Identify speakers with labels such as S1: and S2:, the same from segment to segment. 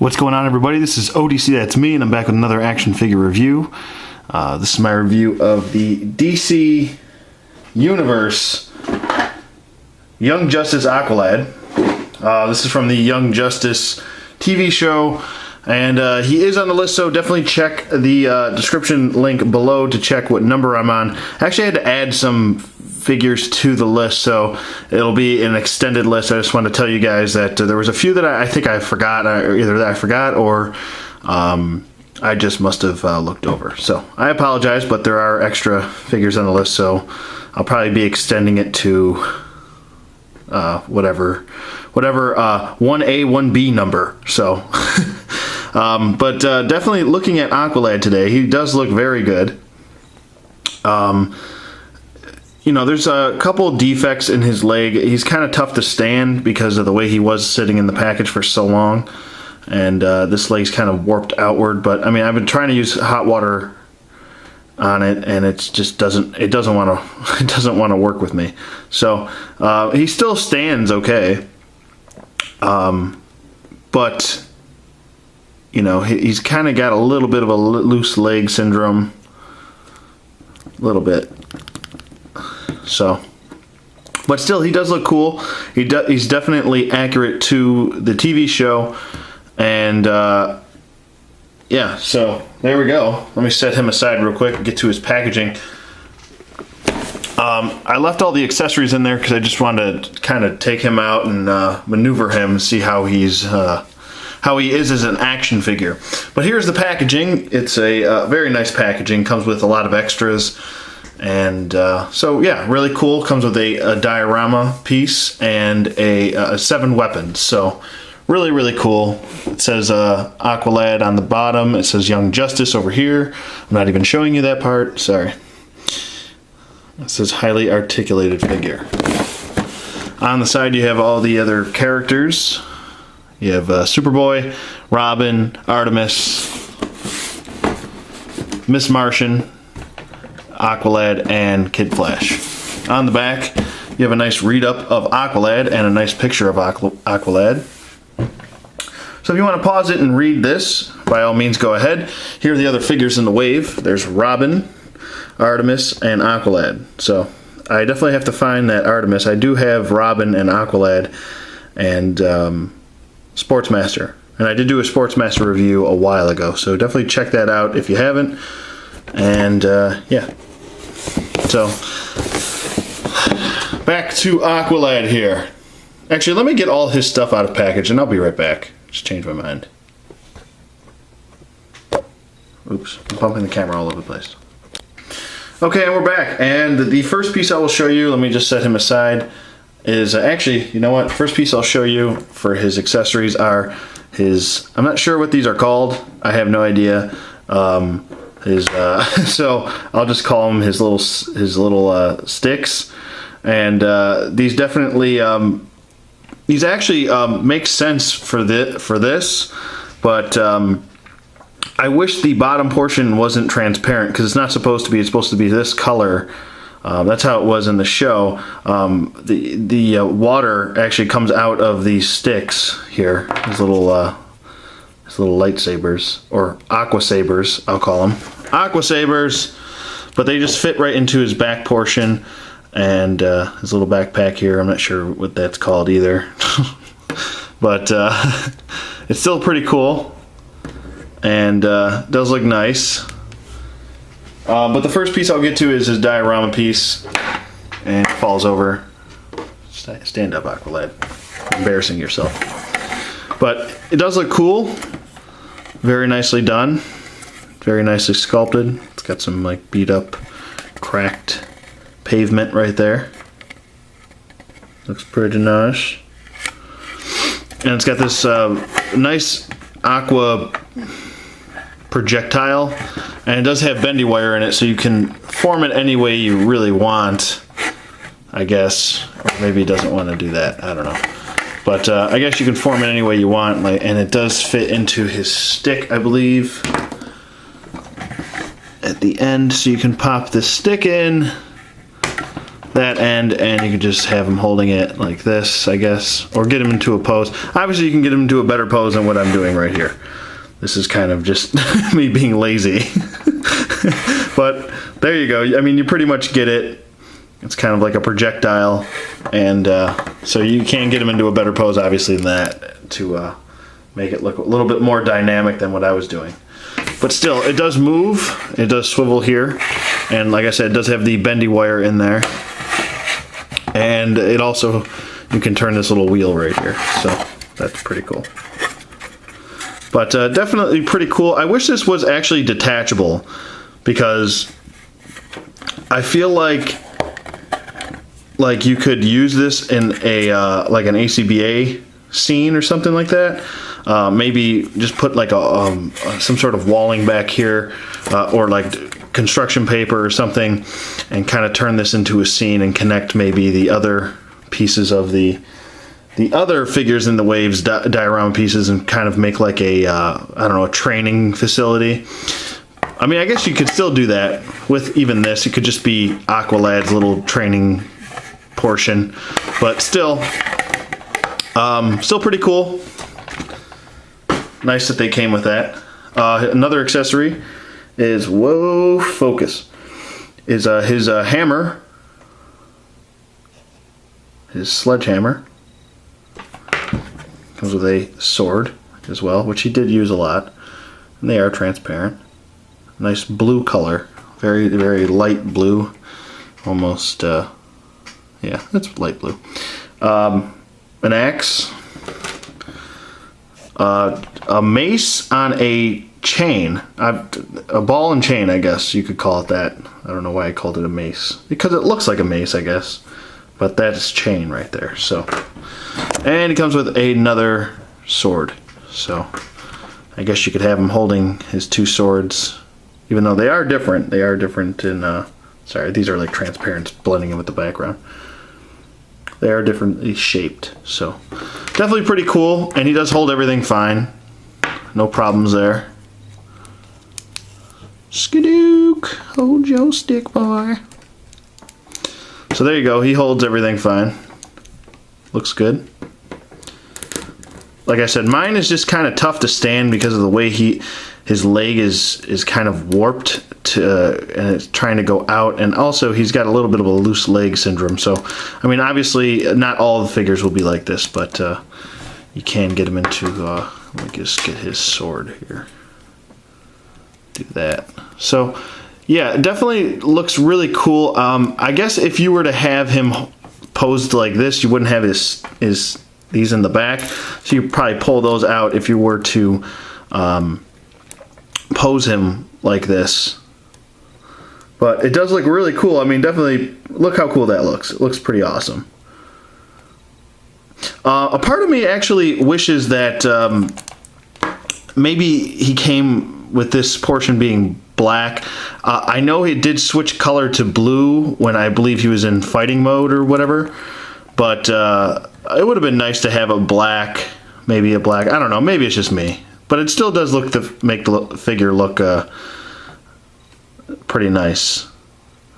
S1: What's going on, everybody? This is ODC, that's me, and I'm back with another action figure review. This is my review of the DC Universe Young Justice Aqualad. This is from the Young Justice TV show, and he is on the list, so definitely check the description link below to check what number I'm on. Actually, I had to add some figures to the list, so it'll be an extended list. I just want to tell you guys that there was a few that I think I forgot, either that I forgot or I just must have looked over. So I apologize, but there are extra figures on the list, so I'll probably be extending it to whatever 1A, 1B number. So, but definitely looking at Aqualad today, he does look very good. You know, there's a couple defects in his leg. He's kind of tough to stand because of the way he was sitting in the package for so long. And this leg's kind of warped outward. But, I mean, I've been trying to use hot water on it, and it just doesn't want to work with me. So, he still stands okay. But, you know, he's kind of got a little bit of a loose leg syndrome. A little bit. So, but still, he does look cool. He's definitely accurate to the TV show, and yeah. So there we go. Let me set him aside real quick and get to his packaging. I left all the accessories in there because I just wanted to kind of take him out and maneuver him, see how he is as an action figure. But here's the packaging. It's a very nice packaging. Comes with a lot of extras. And so, yeah, really cool. Comes with a diorama piece and a 7 weapons. So, really, really cool. It says Aqualad on the bottom. It says Young Justice over here. I'm not even showing you that part. Sorry. It says highly articulated figure. On the side, you have all the other characters. You have Superboy, Robin, Artemis, Miss Martian, Aqualad, and Kid Flash. On the back, you have a nice read-up of Aqualad and a nice picture of Aqualad. So if you want to pause it and read this, by all means go ahead. Here are the other figures in the wave. There's Robin, Artemis, and Aqualad. So I definitely have to find that Artemis. I do have Robin and Aqualad and Sportsmaster. And I did do a Sportsmaster review a while ago, so definitely check that out if you haven't. And yeah. So, back to Aqualad here. Actually, let me get all his stuff out of package, and I'll be right back. Just changed my mind. Oops, I'm bumping the camera all over the place. Okay, and we're back. And the first piece I will show you, let me just set him aside, is actually, you know what? First piece I'll show you for his accessories are his, I'm not sure what these are called. I have no idea. So I'll just call them his little sticks, and these definitely these actually make sense for this, but I wish the bottom portion wasn't transparent because it's not supposed to be. It's supposed to be this color. That's how it was in the show. The water actually comes out of these sticks here. These little lightsabers, or aqua sabers, I'll call them. Aqua sabers, but they just fit right into his back portion, and his little backpack here, I'm not sure what that's called either. But it's still pretty cool, and does look nice. But the first piece I'll get to is his diorama piece, and it falls over. Stand up, Aqualad. Embarrassing yourself. But it does look cool. Very nicely done. Very nicely sculpted. It's got some like beat up, cracked pavement right there. Looks pretty nice. And it's got this nice aqua projectile. And it does have bendy wire in it, so you can form it any way you really want, I guess. Or maybe he doesn't want to do that. I don't know. But I guess you can form it any way you want, and it does fit into his stick, I believe, at the end. So you can pop this stick in, that end, and you can just have him holding it like this, I guess, or get him into a pose. Obviously, you can get him into a better pose than what I'm doing right here. This is kind of just me being lazy. But there you go. I mean, you pretty much get it. It's kind of like a projectile, and so you can get him into a better pose, obviously, than that to make it look a little bit more dynamic than what I was doing. But still, it does move. It does swivel here, and like I said, it does have the bendy wire in there. And it also, you can turn this little wheel right here, so that's pretty cool. But definitely pretty cool. I wish this was actually detachable, because I feel like you could use this in a like an ACBA scene or something like that. Maybe just put like some sort of walling back here, or like construction paper or something, and kind of turn this into a scene and connect maybe the other pieces of the other figures in the waves diorama pieces, and kind of make like a I don't know, a training facility. I mean, I guess you could still do that with even this. It could just be Aqualad's little training portion, but still pretty cool. Nice that they came with that. Another accessory is, whoa, focus, is his hammer, his sledgehammer. Comes with a sword as well, which he did use a lot, and they are transparent. Nice blue color, very, very light blue, almost, yeah, it's light blue. An axe, a mace on a chain, a ball and chain, I guess you could call it that. I don't know why I called it a mace, because it looks like a mace, I guess, but that's chain right there. So, and he comes with another sword, so I guess you could have him holding his two swords, even though they are different. They are different in, sorry, these are like transparent, blending in with the background. They are differently shaped, so definitely pretty cool, and he does hold everything fine. No problems there. Skadook, hold your stick, boy. So there you go, he holds everything fine. Looks good. Like I said, mine is just kind of tough to stand because of the way his leg is kind of warped to, and it's trying to go out, and also he's got a little bit of a loose leg syndrome. So, I mean, obviously not all the figures will be like this, but you can get him into, let me just get his sword here. Do that. So, yeah, it definitely looks really cool. I guess if you were to have him posed like this, you wouldn't have these in the back, so you probably pull those out if you were to pose him like this. But it does look really cool. I mean, definitely look how cool that looks. It looks pretty awesome. A part of me actually wishes that maybe he came with this portion being black. I know he did switch color to blue when I believe he was in fighting mode or whatever, but it would have been nice to have a black, maybe a black, I don't know, maybe it's just me, but it still does make the figure look pretty nice.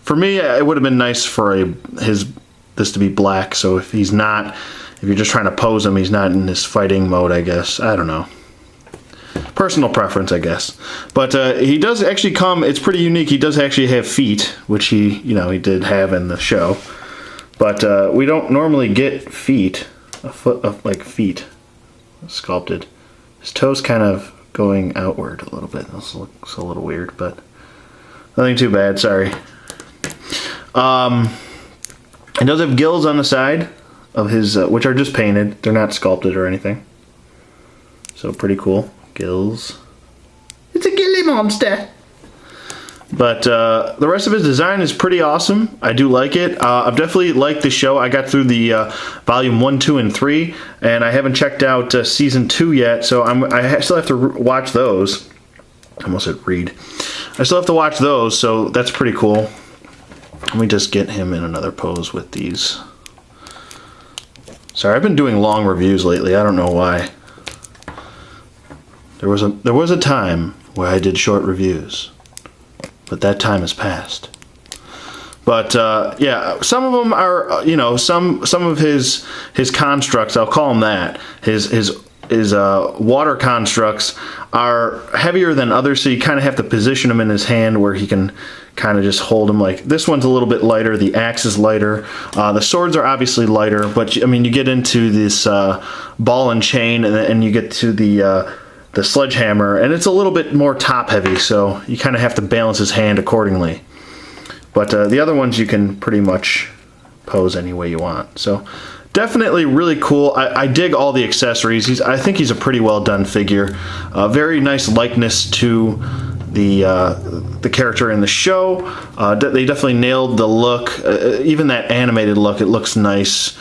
S1: For me, it would have been nice for this to be black, so if you're just trying to pose him, he's not in this fighting mode, I guess. I don't know. Personal preference, I guess. But he does actually come, it's pretty unique, he does actually have feet, which he did have in the show. But we don't normally get feet, like feet sculpted. His toes kind of going outward a little bit. This looks a little weird, but nothing too bad, sorry. It does have gills on the side of his, which are just painted. They're not sculpted or anything. So pretty cool. Gills. It's a gilly monster. But the rest of his design is pretty awesome. I do like it. I've definitely liked the show. I got through the volume 1, 2, and 3, and I haven't checked out season 2 yet, so I still have to watch those. I almost said read. I still have to watch those, so that's pretty cool. Let me just get him in another pose with these. Sorry, I've been doing long reviews lately. I don't know why. There was a time where I did short reviews, but that time has passed. But yeah, some of them are, you know, some of his constructs, I'll call them that, his water constructs are heavier than others, so you kind of have to position him in his hand where he can kind of just hold him. Like this one's a little bit lighter, the axe is lighter, the swords are obviously lighter, but I mean, you get into this ball and chain, and you get to the sledgehammer, and it's a little bit more top heavy, so you kind of have to balance his hand accordingly. But the other ones you can pretty much pose any way you want. So definitely really cool. I dig all the accessories. I think he's a pretty well done figure. Very nice likeness to the character in the show. They definitely nailed the look. Even that animated look, it looks nice.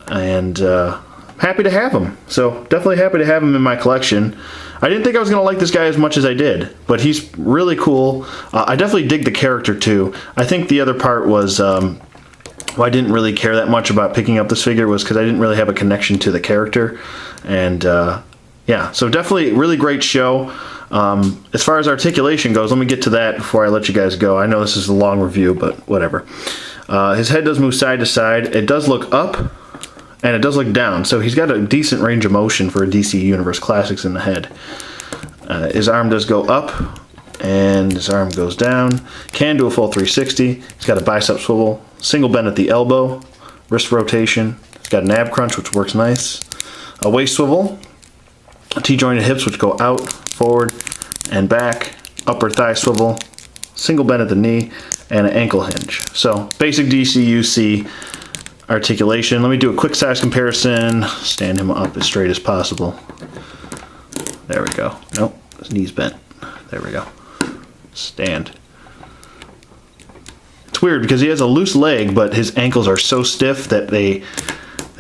S1: And happy to have him. So definitely happy to have him in my collection. I didn't think I was going to like this guy as much as I did, but he's really cool. I definitely dig the character too. I think the other part was why I didn't really care that much about picking up this figure was because I didn't really have a connection to the character. And yeah, so definitely really great show. As far as articulation goes, let me get to that before I let you guys go. I know this is a long review, but whatever. His head does move side to side. It does look up, and it does look down, so he's got a decent range of motion for a DC Universe Classics in the head. His arm does go up, and his arm goes down. Can do a full 360. He's got a bicep swivel, single bend at the elbow, wrist rotation. He's got an ab crunch, which works nice. A waist swivel, T-jointed hips, which go out, forward, and back. Upper thigh swivel, single bend at the knee, and an ankle hinge. So basic DCUC articulation. Let me do a quick size comparison. Stand him up as straight as possible. There we go. Nope, his knee's bent. There we go. Stand. It's weird because he has a loose leg, but his ankles are so stiff that they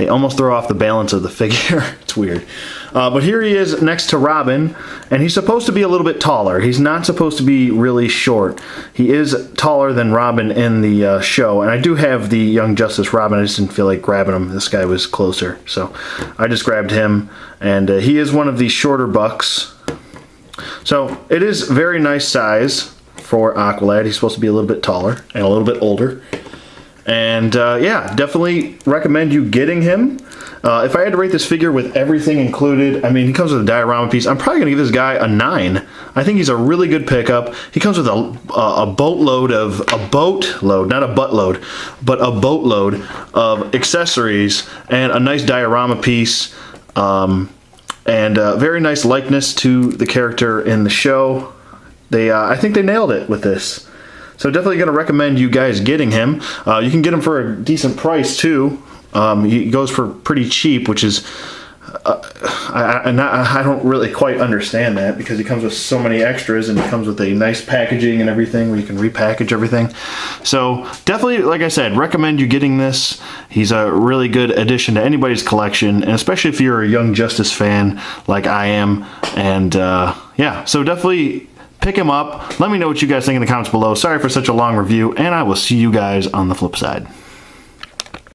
S1: almost throw off the balance of the figure. It's weird. But here he is next to Robin, and he's supposed to be a little bit taller. He's not supposed to be really short. He is taller than Robin in the show, and I do have the Young Justice Robin. I just didn't feel like grabbing him. This guy was closer, so I just grabbed him, and he is one of the shorter bucks. So it is very nice size for Aqualad. He's supposed to be a little bit taller and a little bit older. And yeah, definitely recommend you getting him. If I had to rate this figure with everything included, I mean, he comes with a diorama piece. I'm probably going to give this guy a 9. I think he's a really good pickup. He comes with a boatload of, not a buttload, but a boatload of accessories and a nice diorama piece. And very nice likeness to the character in the show. I think they nailed it with this. So definitely going to recommend you guys getting him. You can get him for a decent price too. He goes for pretty cheap, which is I don't really quite understand that because he comes with so many extras and he comes with a nice packaging and everything where you can repackage everything. So definitely, like I said, recommend you getting this. He's a really good addition to anybody's collection, and especially if you're a Young Justice fan like I am. And yeah, so definitely pick him up. Let me know what you guys think in the comments below. Sorry for such a long review, and I will see you guys on the flip side.